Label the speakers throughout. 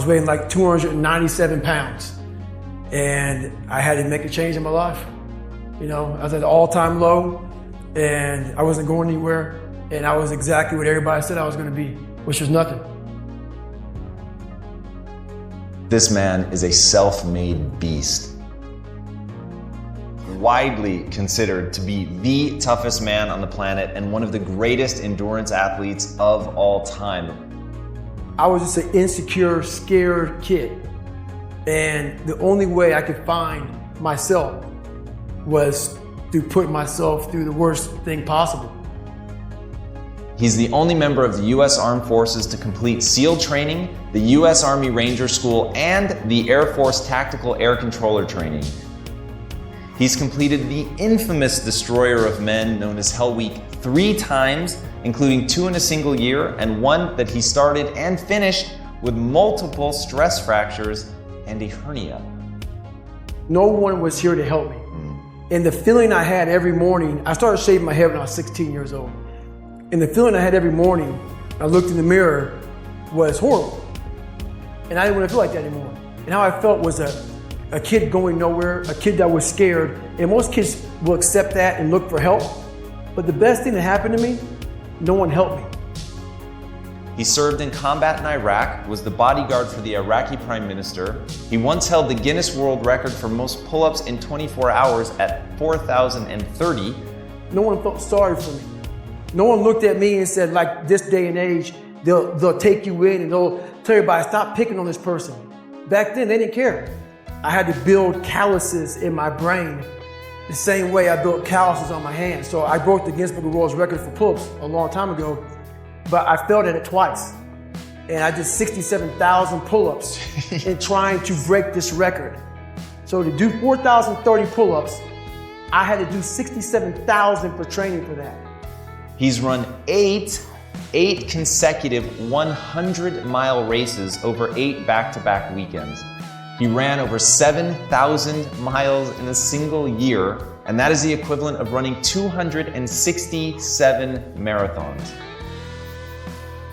Speaker 1: was weighing like 297 pounds. And I had to make a change in my life. You know, I was at an all-time low and I wasn't going anywhere. And I was exactly what everybody said I was gonna be, which was nothing.
Speaker 2: This man is a self-made beast. Widely considered to be the toughest man on the planet and one of the greatest endurance athletes of all time.
Speaker 1: I was just an insecure, scared kid. And the only way I could find myself was through putting myself through the worst thing possible.
Speaker 2: He's the only member of the U.S. Armed Forces to complete SEAL training, the U.S. Army Ranger School, and the Air Force Tactical Air Controller training. He's completed the infamous Destroyer of Men known as Hell Week 3 times, including 2 in a single year, and 1 that he started and finished with multiple stress fractures and a hernia.
Speaker 1: No one was here to help me. And the feeling I had every morning, I started shaving my head when I was 16 years old. And the feeling I had every morning, I looked in the mirror, was horrible. And I didn't want to feel like that anymore. And how I felt was a kid going nowhere, a kid that was scared. And most kids will accept that and look for help. But the best thing that happened to me, no one helped me.
Speaker 2: He served in combat in Iraq, was the bodyguard for the Iraqi Prime Minister. He once held the Guinness World Record for most pull-ups in 24 hours at 4,030.
Speaker 1: No one felt sorry for me. No one looked at me and said, like this day and age, they'll take you in and they'll tell everybody, stop picking on this person. Back then, they didn't care. I had to build calluses in my brain the same way I built calluses on my hands. So I broke the Guinness Book of World Record for pull-ups a long time ago, but I failed at it twice. And I did 67,000 pull-ups in trying to break this record. So to do 4,030 pull-ups, I had to do 67,000 for training for that.
Speaker 2: He's run eight consecutive 100-mile races over 8 back-to-back weekends. He ran over 7,000 miles in a single year, and that is the equivalent of running 267 marathons.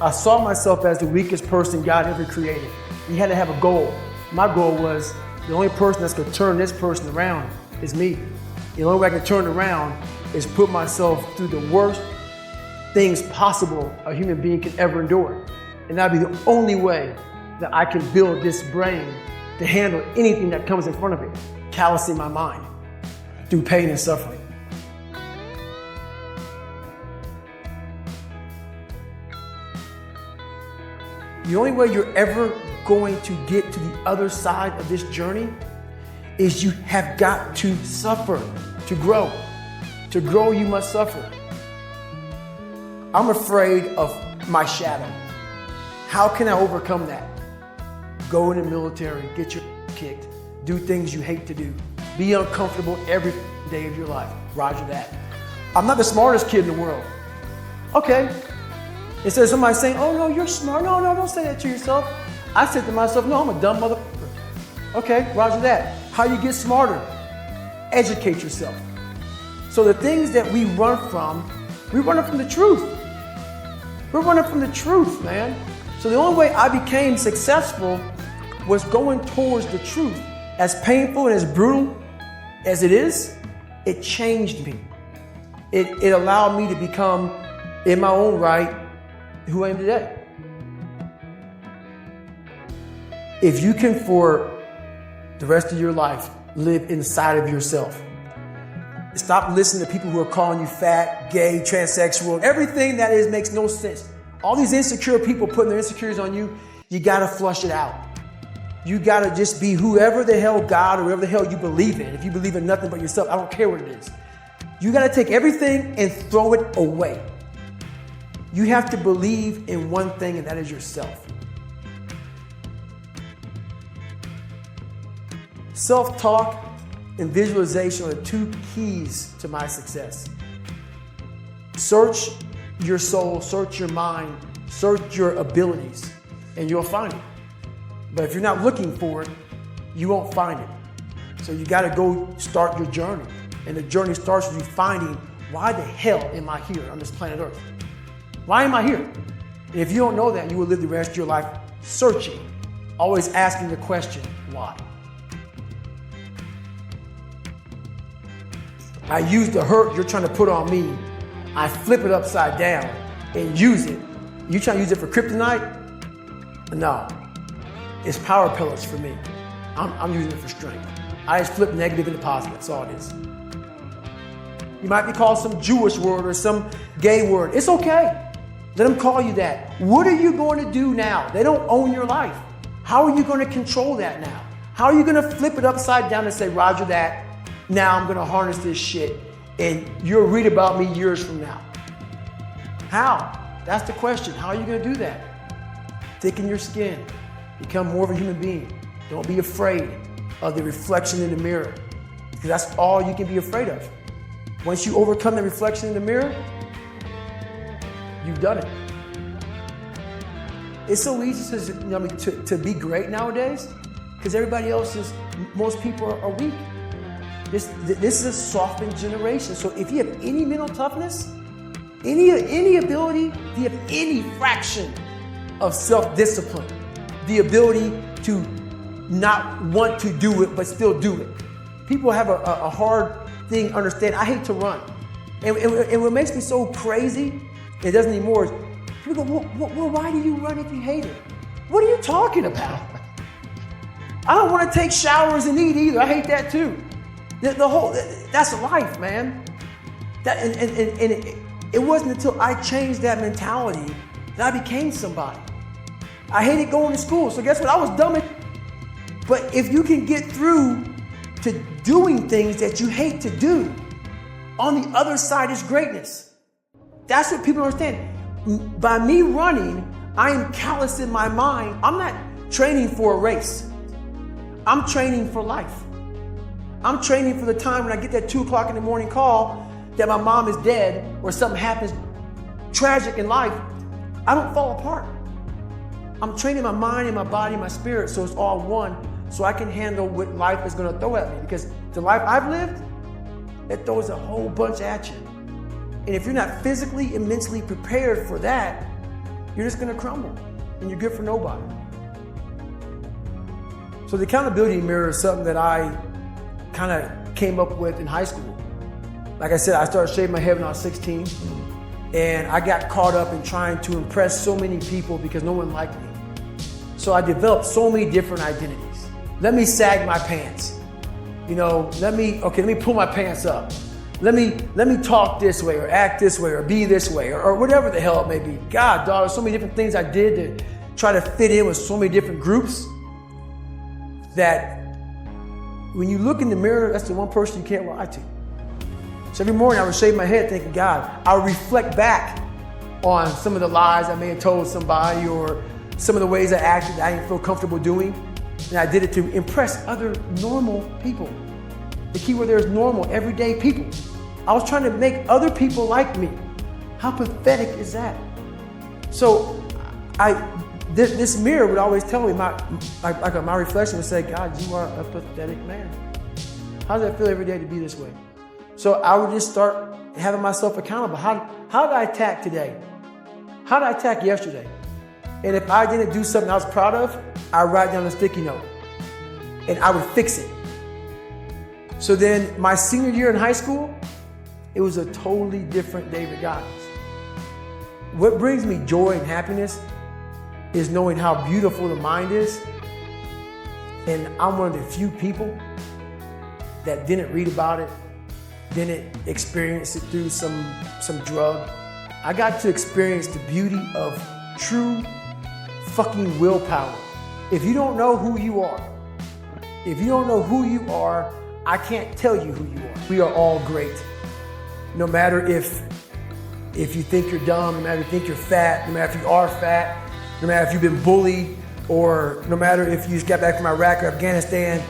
Speaker 1: I saw myself as the weakest person God ever created. You had to have a goal. My goal was the only person that's gonna turn this person around is me. The only way I can turn it around is put myself through the worst things possible a human being can ever endure. And that'd be the only way that I can build this brain to handle anything that comes in front of it, callousing my mind through pain and suffering. The only way you're ever going to get to the other side of this journey is you have got to suffer to grow. To grow, you must suffer. I'm afraid of my shadow. How can I overcome that? Go in the military, get your kicked, do things you hate to do, be uncomfortable every day of your life. Roger that. I'm not the smartest kid in the world. Okay. Instead of somebody saying, oh no, you're smart. No, don't say that to yourself. I said to myself, no, I'm a dumb motherfucker. Okay, roger that. How you get smarter? Educate yourself. So the things that we run from the truth. We're running from the truth, man. So the only way I became successful was going towards the truth. As painful and as brutal as it is, it changed me. It allowed me to become, in my own right, who I am today. If you can, for the rest of your life, live inside of yourself, stop listening to people who are calling you fat, gay, transsexual, everything that is makes no sense. All these insecure people putting their insecurities on you, you gotta flush it out. You gotta just be whoever the hell God or whoever the hell you believe in. If you believe in nothing but yourself, I don't care what it is. You gotta take everything and throw it away. You have to believe in one thing, and that is yourself. Self-talk and visualization are the 2 keys to my success. Search your soul, search your mind, search your abilities, and you'll find it. But if you're not looking for it, you won't find it. So you gotta go start your journey. And the journey starts with you finding, why the hell am I here on this planet Earth? Why am I here? And if you don't know that, you will live the rest of your life searching Always asking the question, why? I use the hurt you're trying to put on me, I flip it upside down and use it. You trying to use it for kryptonite? No, it's power pillars for me. I'm using it for strength. I just flip negative into positive, that's all it is. You might be called some Jewish word or some gay word. It's okay. Let them call you that. What are you going to do now? They don't own your life. How are you going to control that now? How are you going to flip it upside down and say, Roger that, now I'm going to harness this shit and you'll read about me years from now? How? That's the question. How are you going to do that? Thicken your skin. Become more of a human being. Don't be afraid of the reflection in the mirror, because that's all you can be afraid of. Once you overcome the reflection in the mirror, you've done it. It's so easy to be great nowadays because everybody else is, most people are weak. This is a softened generation. So if you have any mental toughness, any ability, if you have any fraction of self-discipline, the ability to not want to do it but still do it. People have a hard thing to understand. I hate to run. And what makes me so crazy, it doesn't anymore, is people go, well, why do you run if you hate it? What are you talking about? I don't want to take showers and eat either. I hate that too. That's life, man. It wasn't until I changed that mentality that I became somebody. I hated going to school, so guess what? I was dumb. But if you can get through to doing things that you hate to do, on the other side is greatness. That's what people don't understand. By me running, I am callous in my mind. I'm not training for a race. I'm training for life. I'm training for the time when I get that 2 o'clock in the morning call that my mom is dead or something happens tragic in life. I don't fall apart. I'm training my mind and my body and my spirit so it's all one, so I can handle what life is going to throw at me. Because the life I've lived, it throws a whole bunch at you. And if you're not physically and mentally prepared for that, you're just going to crumble and you're good for nobody. So the accountability mirror is something that I kind of came up with in high school. Like I said, I started shaving my head when I was 16, and I got caught up in trying to impress so many people because no one liked me. So I developed so many different identities. Let me sag my pants. Let me pull my pants up. Let me talk this way or act this way or be this way or whatever the hell it may be. God, dog, there's so many different things I did to try to fit in with so many different groups that when you look in the mirror, that's the one person you can't lie to. So every morning I would shave my head thinking, God, I would reflect back on some of the lies I may have told somebody or some of the ways I acted that I didn't feel comfortable doing. And I did it to impress other normal people. The key word there is normal, everyday people. I was trying to make other people like me. How pathetic is that? So this mirror would always tell me, my reflection would say, God, you are a pathetic man. How does that feel every day to be this way? So I would just start having myself accountable. How did I attack today? How did I attack yesterday? And if I didn't do something I was proud of, I'd write down a sticky note and I would fix it. So then my senior year in high school, it was a totally different David Goggins. What brings me joy and happiness is knowing how beautiful the mind is. And I'm one of the few people that didn't read about it, didn't experience it through some drug. I got to experience the beauty of true fucking willpower. If you don't know who you are, I can't tell you who you are. We are all great. No matter if you think you're dumb, no matter if you think you're fat, no matter if you are fat, no matter if you've been bullied, or no matter if you just got back from Iraq or Afghanistan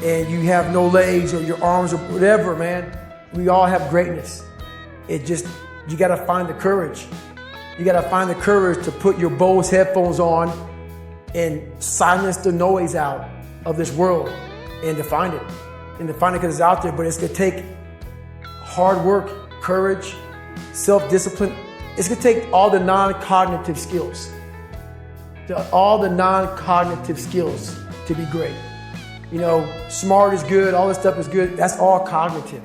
Speaker 1: and you have no legs or your arms or whatever, man, we all have greatness. You gotta find the courage. You gotta find the courage to put your Bose headphones on and silence the noise out of this world and to find it. And to find it because it's out there, but it's gonna take hard work, courage, self-discipline. It's gonna take all the non-cognitive skills. all the non-cognitive skills to be great. You know, smart is good, all this stuff is good. That's all cognitive.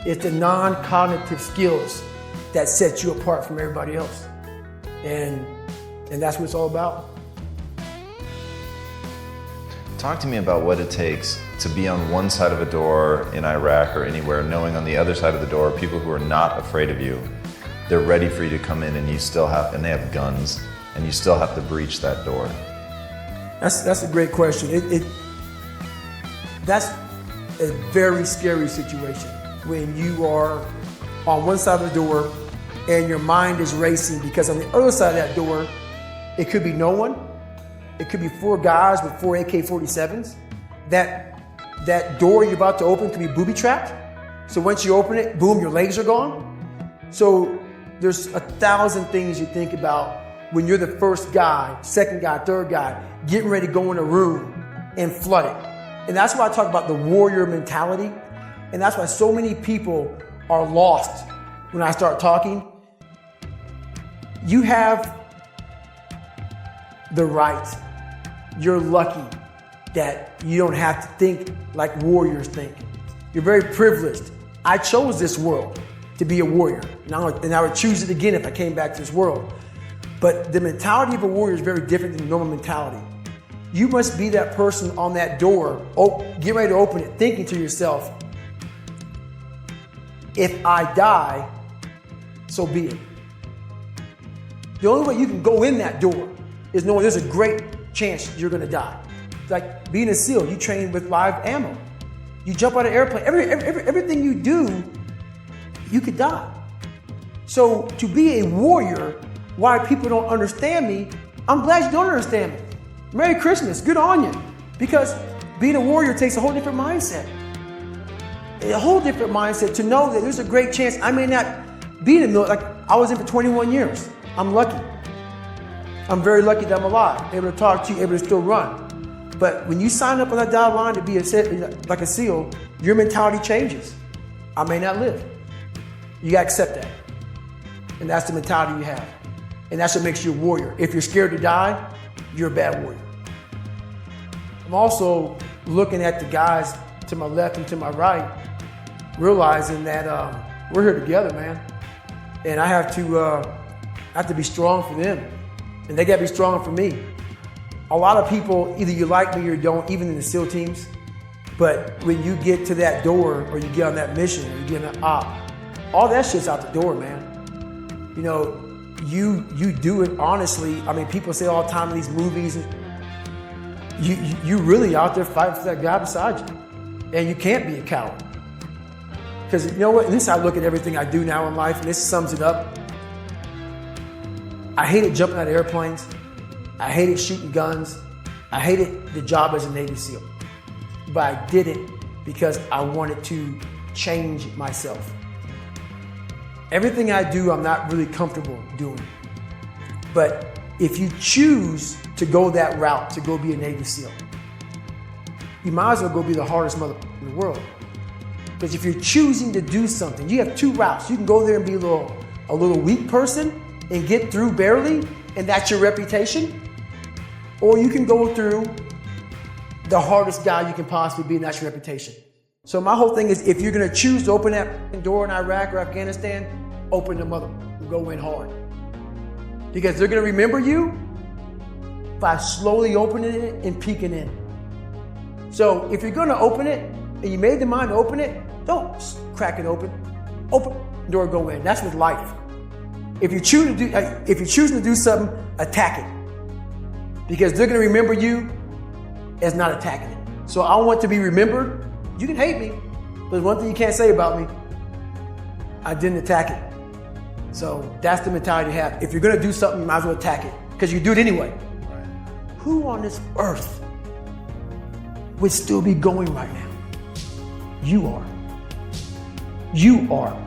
Speaker 1: It's the non-cognitive skills that set you apart from everybody else. And that's what it's all about.
Speaker 3: Talk to me about what it takes to be on one side of a door in Iraq or anywhere, knowing on the other side of the door people who are not afraid of you. They're ready for you to come in, and you still have, and they have guns, and you still have to breach that door.
Speaker 1: That's a great question. That's a very scary situation when you are on one side of the door and your mind is racing, because on the other side of that door, it could be no one. It could be 4 guys with 4 AK-47s. That door you're about to open could be booby-trapped. So once you open it, boom, your legs are gone. So there's 1,000 things you think about when you're the first guy, second guy, third guy, getting ready to go in a room and flood it. And that's why I talk about the warrior mentality. And that's why so many people are lost when I start talking. You have the right. You're lucky that you don't have to think like warriors think. You're very privileged. I chose this world to be a warrior. And I would choose it again if I came back to this world. But the mentality of a warrior is very different than normal mentality. You must be that person on that door, get ready to open it, thinking to yourself, if I die, so be it. The only way you can go in that door is knowing there's a great chance you're gonna die. It's like being a SEAL, you train with live ammo. You jump out of an airplane, everything you do, you could die. So to be a warrior, why people don't understand me, I'm glad you don't understand me. Merry Christmas, good on you. Because being a warrior takes a whole different mindset. A whole different mindset to know that there's a great chance I may not be in the military. Like I was in for 21 years. I'm lucky. I'm very lucky that I'm alive, able to talk to you, able to still run. But when you sign up on that dotted line to be like a SEAL, your mentality changes. I may not live. You gotta accept that. And that's the mentality you have. And that's what makes you a warrior. If you're scared to die, you're a bad warrior. I'm also looking at the guys to my left and to my right, realizing that we're here together, man. And I have to be strong for them. And they gotta be strong for me. A lot of people, either you like me or you don't, even in the SEAL teams. But when you get to that door, or you get on that mission, or you get on that op, all that shit's out the door, man. You know, you do it honestly. I mean, people say all the time in these movies, you really out there fighting for that guy beside you. And you can't be a coward. Because you know what, and this is how I look at everything I do now in life, and this sums it up. I hated jumping out of airplanes. I hated shooting guns. I hated the job as a Navy SEAL. But I did it because I wanted to change myself. Everything I do, I'm not really comfortable doing. But if you choose to go that route, to go be a Navy SEAL, you might as well go be the hardest mother in the world. Because if you're choosing to do something, you have 2 routes. You can go there and be a little weak person and get through barely, and that's your reputation. Or you can go through the hardest guy you can possibly be, and that's your reputation. So my whole thing is, if you're gonna choose to open that door in Iraq or Afghanistan, open the mother, go in hard. Because they're gonna remember you by slowly opening it and peeking in. So if you're gonna open it, and you made the mind to open it, don't crack it open. Open the door, go in. That's with life. If you're choosing to do something, attack it. Because they're gonna remember you as not attacking it. So I want to be remembered. You can hate me, but there's one thing you can't say about me. I didn't attack it. So that's the mentality to have. If you're gonna do something, you might as well attack it, because you do it anyway. Right. Who on this earth would still be going right now? You are. You are.